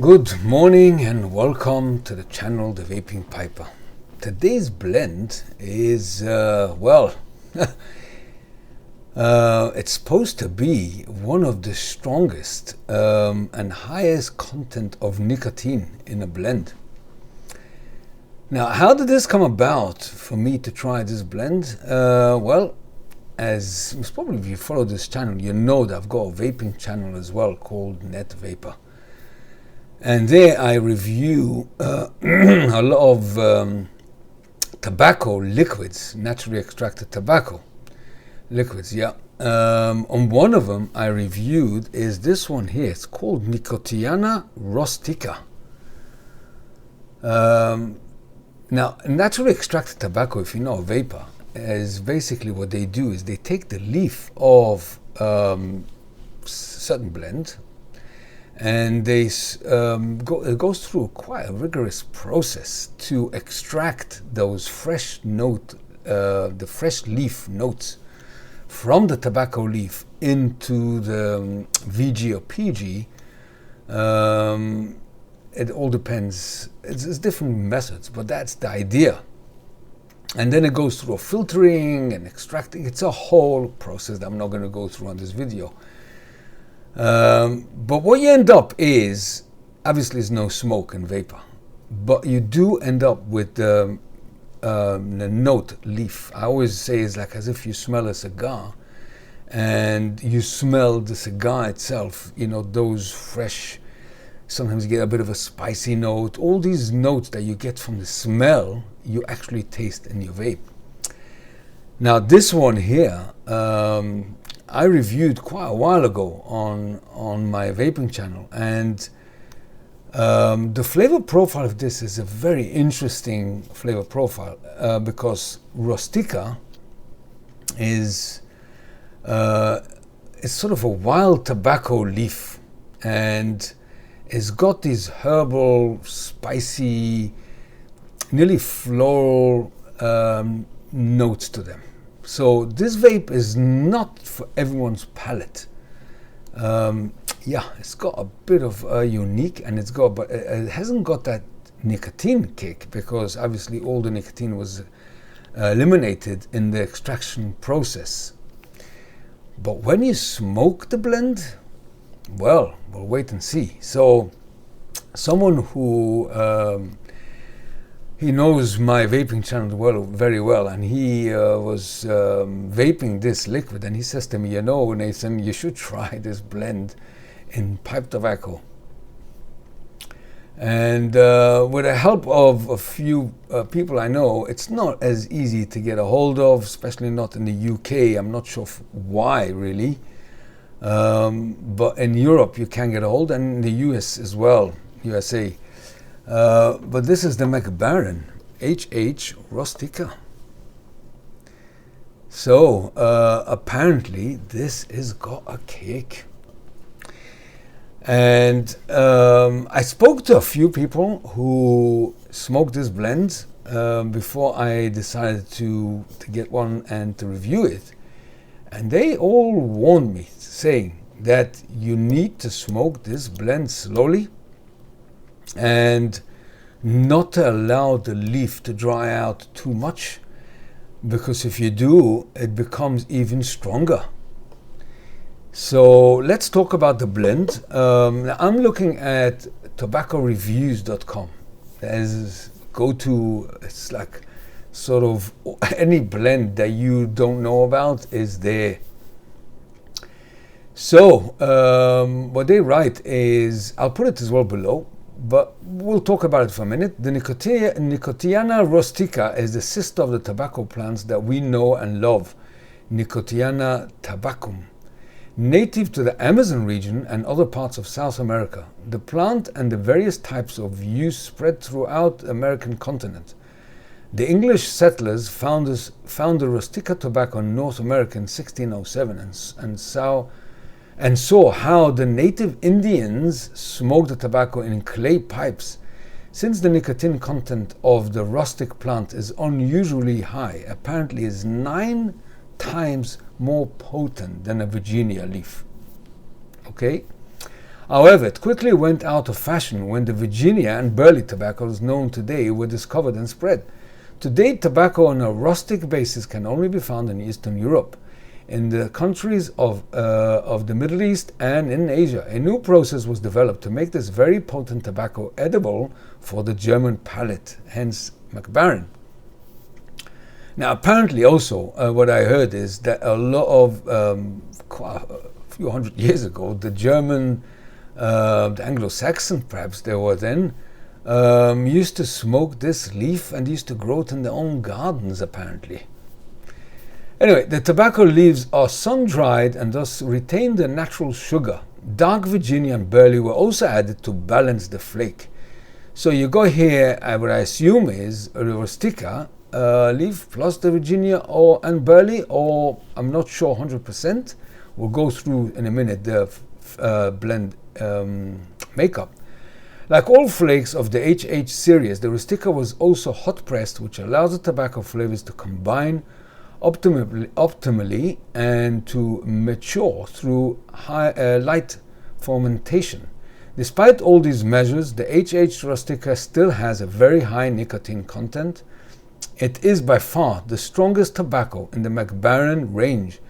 Good morning and welcome to the channel The Vaping Piper. Today's blend is, it's supposed to be one of the strongest and highest content of nicotine in a blend. Now, how did this come about for me to try this blend? As most probably if you follow this channel, you know that I've got a vaping channel as well called Net Vapor. And there I review a lot of tobacco liquids, naturally extracted tobacco liquids, yeah. On one of them I reviewed is this one here. It's called Nicotiana Rustica. Now, naturally extracted tobacco, if you know a vapor, is basically what they do is they take the leaf of certain blend, and it goes through quite a rigorous process to extract those fresh the fresh leaf notes from the tobacco leaf into the VG or PG. It all depends. It's different methods, but that's the idea. And then it goes through a filtering and extracting. It's a whole process that I'm not going to go through on this video. But what you end up is, obviously, there's no smoke and vapor, but you do end up with the note leaf. I always say it's like as if you smell a cigar and you smell the cigar itself, you know, those fresh, sometimes you get a bit of a spicy note. All these notes that you get from the smell, you actually taste in your vape. Now, this one here, I reviewed quite a while ago on my vaping channel, and the flavor profile of this is a very interesting flavor profile because Rustica is it's sort of a wild tobacco leaf, and it's got these herbal, spicy, nearly floral notes to them. So this vape is not for everyone's palate. It's got a bit of a unique, and but it hasn't got that nicotine kick because obviously all the nicotine was eliminated in the extraction process. But when you smoke the blend, well, we'll wait and see. So someone who he knows my vaping channel very well, and he was vaping this liquid, and he says to me, you know, Nathan, you should try this blend in pipe tobacco. And with the help of a few people I know, it's not as easy to get a hold of, especially not in the UK. I'm not sure why, really. But in Europe, you can get a hold, and in the US as well, USA. But this is the Baren HH Rustica. So apparently this has got a kick. And I spoke to a few people who smoked this blend before I decided to get one and to review it. And they all warned me, saying that you need to smoke this blend slowly and not to allow the leaf to dry out too much, because if you do, it becomes even stronger. So let's talk about the blend. I'm looking at tobaccoreviews.com. It's like sort of any blend that you don't know about is there. So what they write is, I'll put it as well below, but we'll talk about it for a minute. The Nicotiana Rustica is the sister of the tobacco plants that we know and love, Nicotiana tabacum. Native to the Amazon region and other parts of South America, the plant and the various types of use spread throughout the American continent. The English settlers found the Rustica tobacco in North America in 1607 and saw how the native Indians smoked the tobacco in clay pipes. Since the nicotine content of the rustic plant is unusually high, apparently is 9 times more potent than a Virginia leaf. Okay, However, it quickly went out of fashion when the Virginia and Burley tobaccos known today were discovered and spread. Today, tobacco on a rustic basis can only be found in Eastern Europe, in the countries of the Middle East and in Asia. A new process was developed to make this very potent tobacco edible for the German palate, hence Baren. Now, apparently also, what I heard is that a lot of, a few hundred years ago, the German, the Anglo-Saxon perhaps they were then, used to smoke this leaf and used to grow it in their own gardens apparently. Anyway, the tobacco leaves are sun-dried and thus retain their natural sugar. Dark Virginia and Burley were also added to balance the flake. So you go here, what I assume is a Rustica leaf plus the Virginia and Burley, or I'm not sure 100%. We'll go through in a minute the blend makeup. Like all flakes of the HH series, the Rustica was also hot pressed, which allows the tobacco flavors to combine optimally and to mature through light fermentation. Despite all these measures, the HH Rustica still has a very high nicotine content. It is by far the strongest tobacco in the Baren range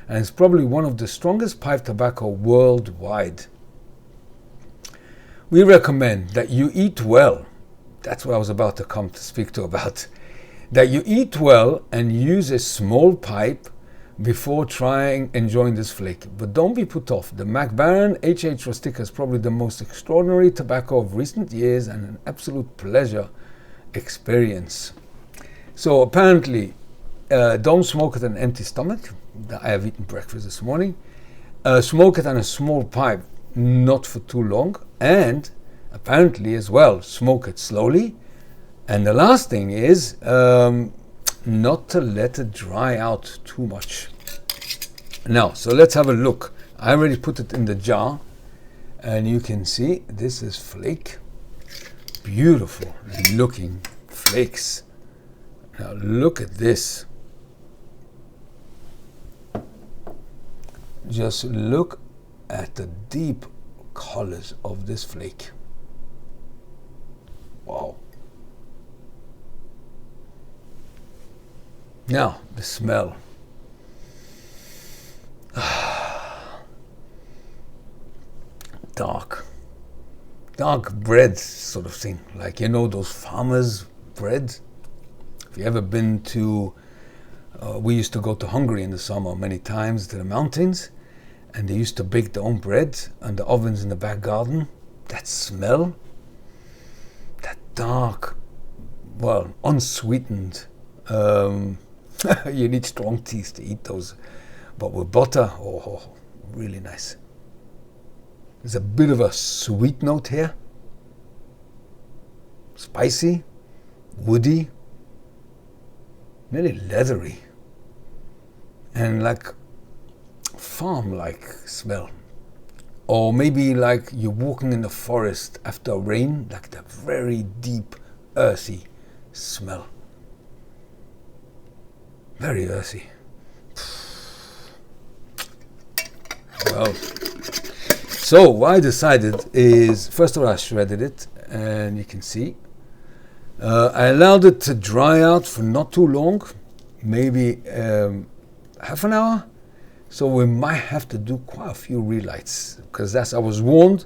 and is probably one of the strongest pipe tobacco worldwide. We recommend that you eat well. That's what I was about to come to speak to about. That you eat well and use a small pipe before enjoying this flake. But don't be put off. The Baren HH Rustica is probably the most extraordinary tobacco of recent years and an absolute pleasure experience. So apparently, don't smoke it on an empty stomach. I have eaten breakfast this morning. Smoke it on a small pipe, not for too long. And apparently as well, smoke it slowly. And the last thing is not to let it dry out too much. Now, so let's have a look. I already put it in the jar and you can see this is flake. Beautiful looking flakes. Now look at this. Just look at the deep colors of this flake. Wow. Now, the smell. Dark bread sort of thing. Like, you know, those farmers' bread. If you ever been to, we used to go to Hungary in the summer many times to the mountains, and they used to bake their own bread and the ovens in the back garden. That smell, that dark, well, unsweetened, you need strong teeth to eat those, but with butter, oh, really nice. There's a bit of a sweet note here, spicy, woody, nearly leathery, and like farm-like smell. Or maybe like you're walking in the forest after rain, like that very deep, earthy smell. Very earthy. Well, so what I decided is, first of all, I shredded it, and you can see. I allowed it to dry out for not too long, maybe half an hour. So we might have to do quite a few relights, because I was warned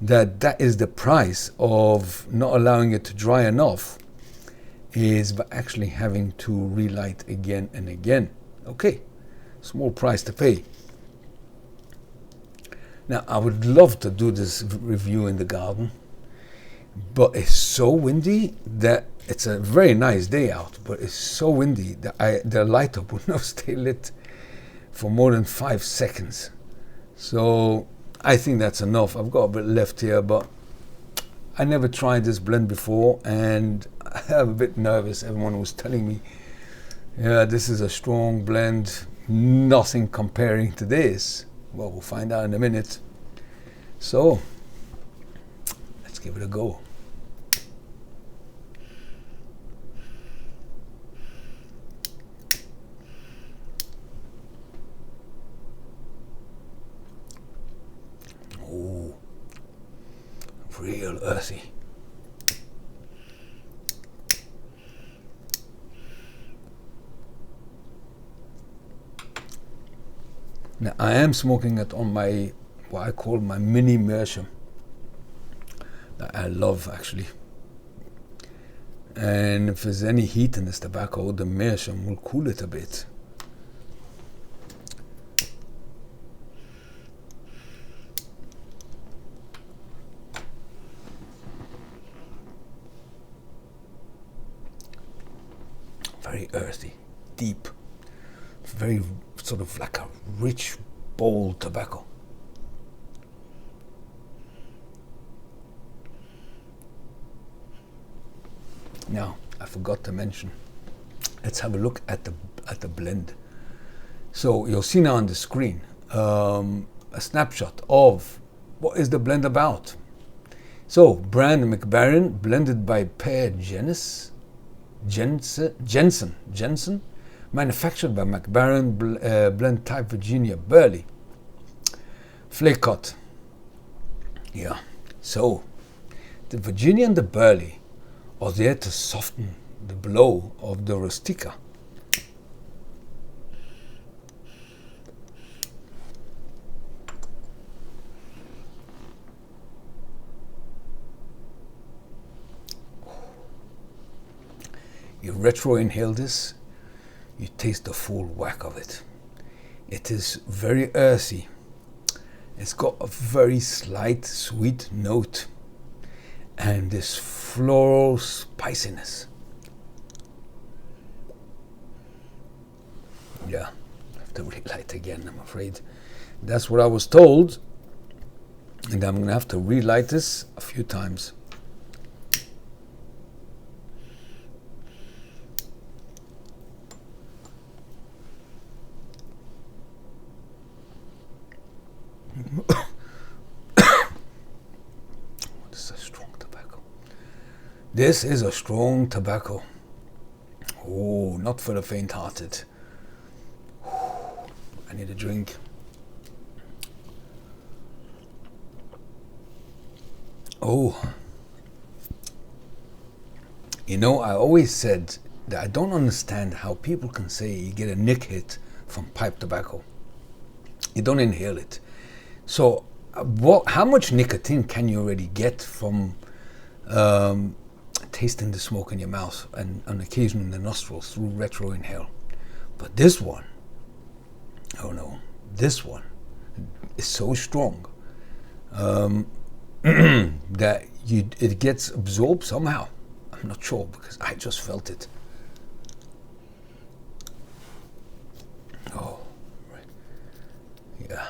that is the price of not allowing it to dry enough, is by actually having to relight again and again. Okay, small price to pay. Now, I would love to do this review in the garden, but it's so windy that it's a very nice day out, but it's so windy that the light up would not stay lit for more than 5 seconds. So I think that's enough. I've got a bit left here, but I never tried this blend before, and I'm a bit nervous. Everyone was telling me, yeah, this is a strong blend, nothing comparing to this. Well, we'll find out in a minute. So let's give it a go. Oh, real earthy. Now I am smoking it on my, what I call my mini Meerschaum, that I love actually. And if there's any heat in this tobacco, the Meerschaum will cool it a bit. Very earthy, deep, very sort of like a rich, bold tobacco. Now, I forgot to mention, let's have a look at the blend. So you'll see now on the screen a snapshot of what is the blend about. So brand Baren, blended by Per Jensen, manufactured by Baren, blend type Virginia Burley. Flake cut. Yeah, so the Virginia and the Burley are there to soften the blow of the Rustica. You retro inhale this, you taste the full whack of it. It is very earthy. It's got a very slight sweet note and this floral spiciness. Yeah, I have to relight again, I'm afraid. That's what I was told, and I'm gonna have to relight this a few times. This is a strong tobacco. Oh, not for the faint-hearted. I need a drink. Oh. You know, I always said that I don't understand how people can say you get a nic-hit from pipe tobacco. You don't inhale it. So, how much nicotine can you already get from tasting the smoke in your mouth and on occasion in the nostrils through retro inhale? But this one, oh no, this one is so strong that it gets absorbed somehow. I'm not sure because I just felt it. Oh, right. Yeah.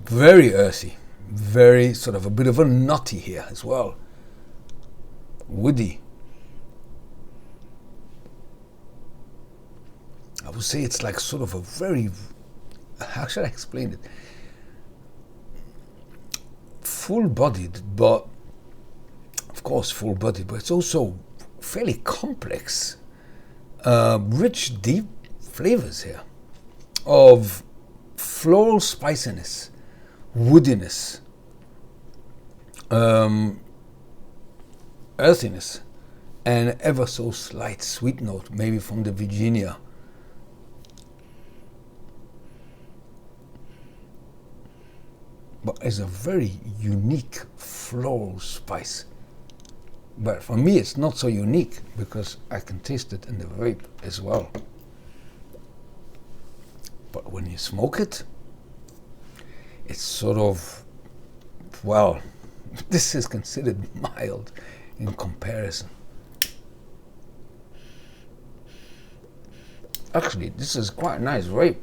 Very earthy, very sort of a bit of a nutty here as well. Woody. I would say it's like sort of a very, how should I explain it? Full-bodied, but of course full-bodied, but it's also fairly complex, rich, deep flavors here of floral spiciness, woodiness, earthiness, and ever so slight sweet note, maybe from the Virginia. But it's a very unique floral spice. But for me, it's not so unique because I can taste it in the vape as well. But when you smoke it, it's sort of, well, this is considered mild in comparison. Actually, this is quite a nice vape.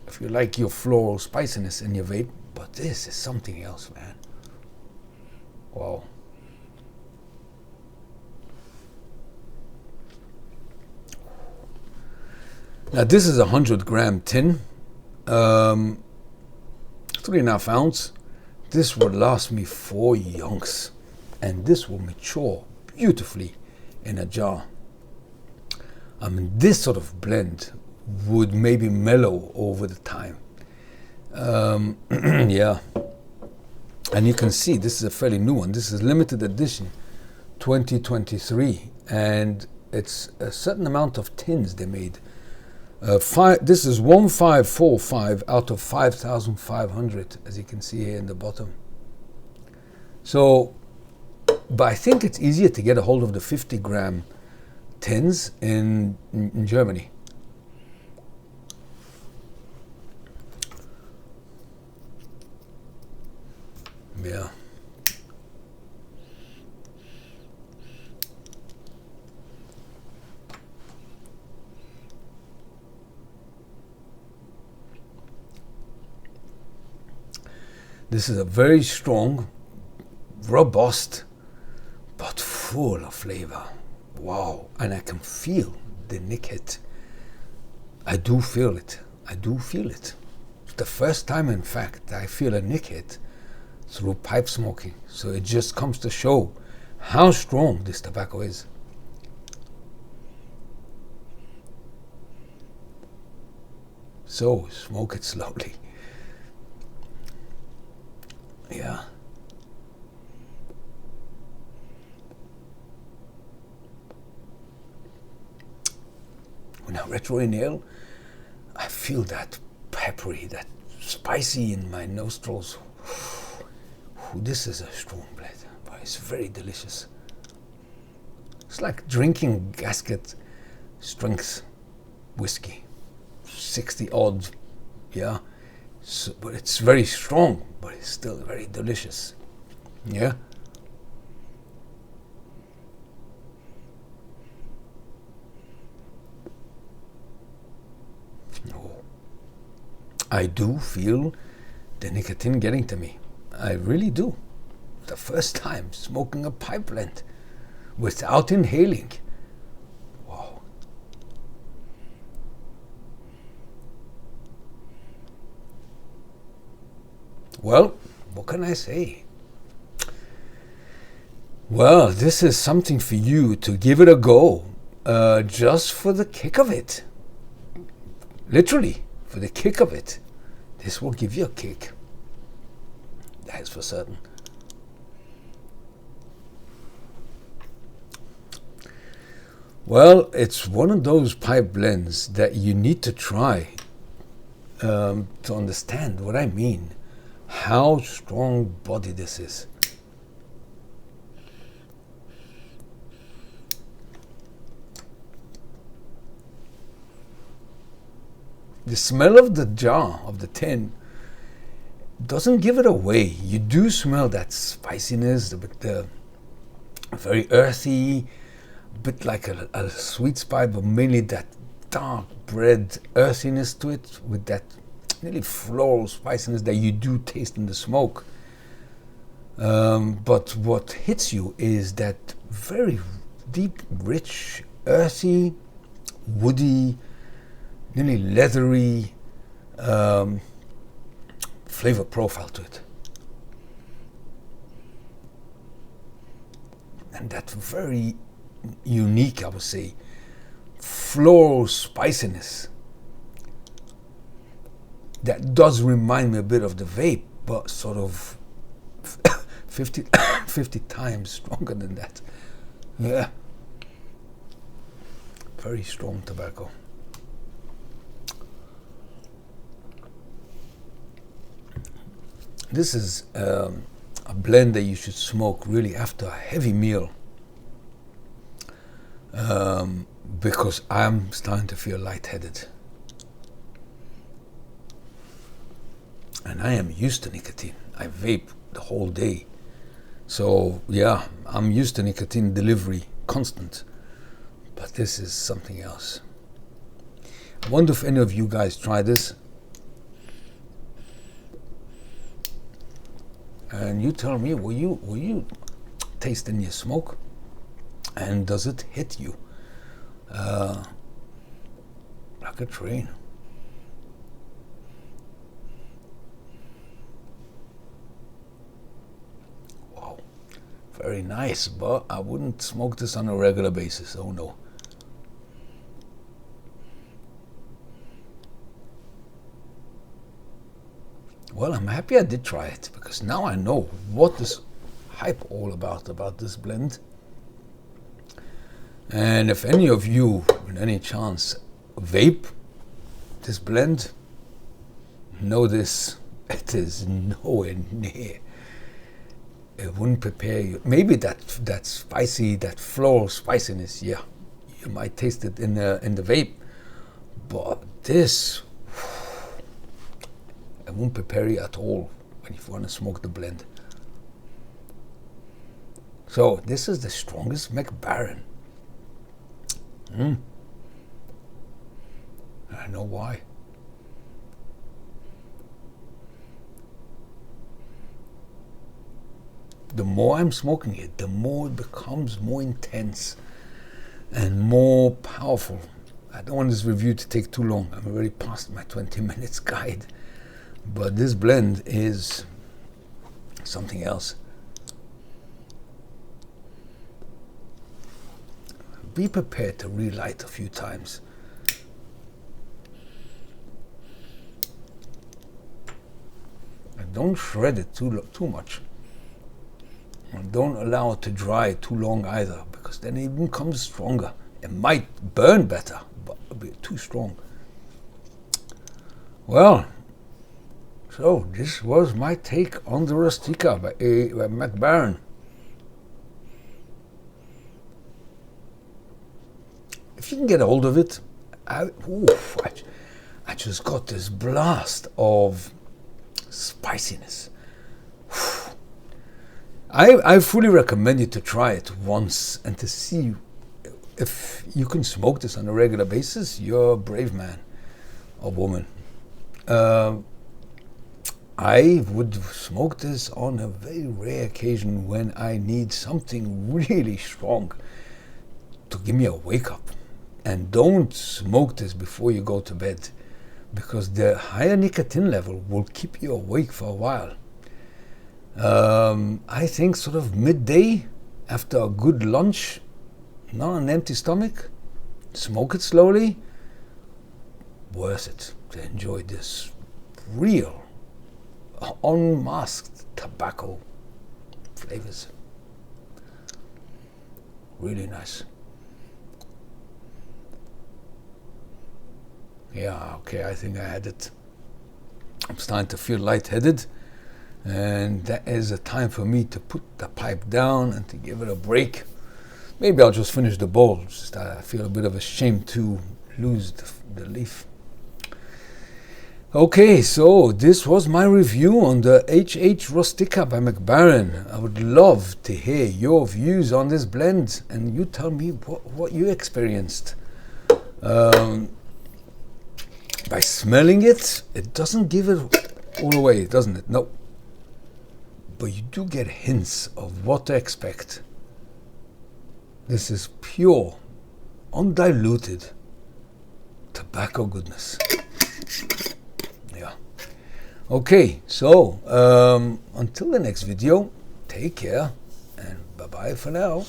If you like your floral spiciness in your vape, but this is something else, man. Wow. Now this is a 100-gram tin, 3.5 ounce. This would last me 4 yonks, and this will mature beautifully in a jar. I mean, this sort of blend would maybe mellow over the time. Yeah, and you can see this is a fairly new one. This is limited edition 2023, and it's a certain amount of tins they made. This is 1545 out of 5,500, as you can see here in the bottom. So, but I think it's easier to get a hold of the 50-gram tins in Germany. Yeah. This is a very strong, robust, but full of flavor. Wow. And I can feel the nic-hit. I do feel it. I do feel it. It's the first time, in fact, I feel a nic-hit through pipe smoking. So it just comes to show how strong this tobacco is. So smoke it slowly. Yeah. When I retro inhale, I feel that peppery, that spicy in my nostrils. This is a strong blend, but it's very delicious. It's like drinking gasket strength whiskey, 60 odd, yeah. So, but it's very strong, but it's still very delicious. Yeah. Oh. I do feel the nicotine getting to me. I really do. The first time smoking a pipe blend without inhaling. Wow. Well, what can I say? Well, this is something for you to give it a go, just for the kick of it. Literally, for the kick of it. This will give you a kick. That is for certain. Well, it's one of those pipe blends that you need to try to understand what I mean. How strong body this is. The smell of the jar, of the tin, doesn't give it away. You do smell that spiciness, the very earthy, a bit like a sweet spice, but mainly that dark bread earthiness to it, with that nearly floral spiciness that you do taste in the smoke. But what hits you is that very deep, rich, earthy, woody, nearly leathery flavor profile to it. And that very unique, I would say, floral spiciness that does remind me a bit of the vape, but sort of 50 times stronger than that. Yeah. Very strong tobacco. This is a blend that you should smoke really after a heavy meal, because I'm starting to feel lightheaded. And I am used to nicotine. I vape the whole day. So yeah, I'm used to nicotine delivery, constant. But this is something else. I wonder if any of you guys try this. And you tell me, will you taste in your smoke? And does it hit you like a train? very nice, but I wouldn't smoke this on a regular basis. Oh no. Well, I'm happy I did try it, because now I know what this hype all about this blend. And if any of you, in any chance, vape this blend, know this, it is nowhere near. It wouldn't prepare you. Maybe that spicy, that floral spiciness, yeah, you might taste it in the vape, but this, it won't prepare you at all when you want to smoke the blend. So this is the strongest Baren. I know why. The more I'm smoking it, the more it becomes more intense and more powerful. I don't want this review to take too long. I'm already past my 20 minutes guide. But this blend is something else. Be prepared to relight a few times. And don't shred it too much. And don't allow it to dry too long either, because then it becomes stronger. It might burn better, but it'll be too strong. Well, so this was my take on the Rustica by Baren. If you can get a hold of it, I just got this blast of spiciness. I fully recommend you to try it once and to see if you can smoke this on a regular basis. You're a brave man or woman. I would smoke this on a very rare occasion when I need something really strong to give me a wake up. And don't smoke this before you go to bed, because the higher nicotine level will keep you awake for a while. I think sort of midday after a good lunch, not on an empty stomach, smoke it slowly. Worth it to enjoy this real, unmasked tobacco flavors. Really nice. Yeah, okay, I think I had it. I'm starting to feel lightheaded, and that is a time for me to put the pipe down and to give it a break. Maybe I'll just finish the bowl. Just I feel a bit of a shame to lose the leaf. Okay, so this was my review on the HH Rustica by Baren. I would love to hear your views on this blend, and you tell me what you experienced. By smelling it, it doesn't give it all away, doesn't it? No. But you do get hints of what to expect. This is pure, undiluted tobacco goodness. Yeah. Okay, so until the next video, take care and bye-bye for now.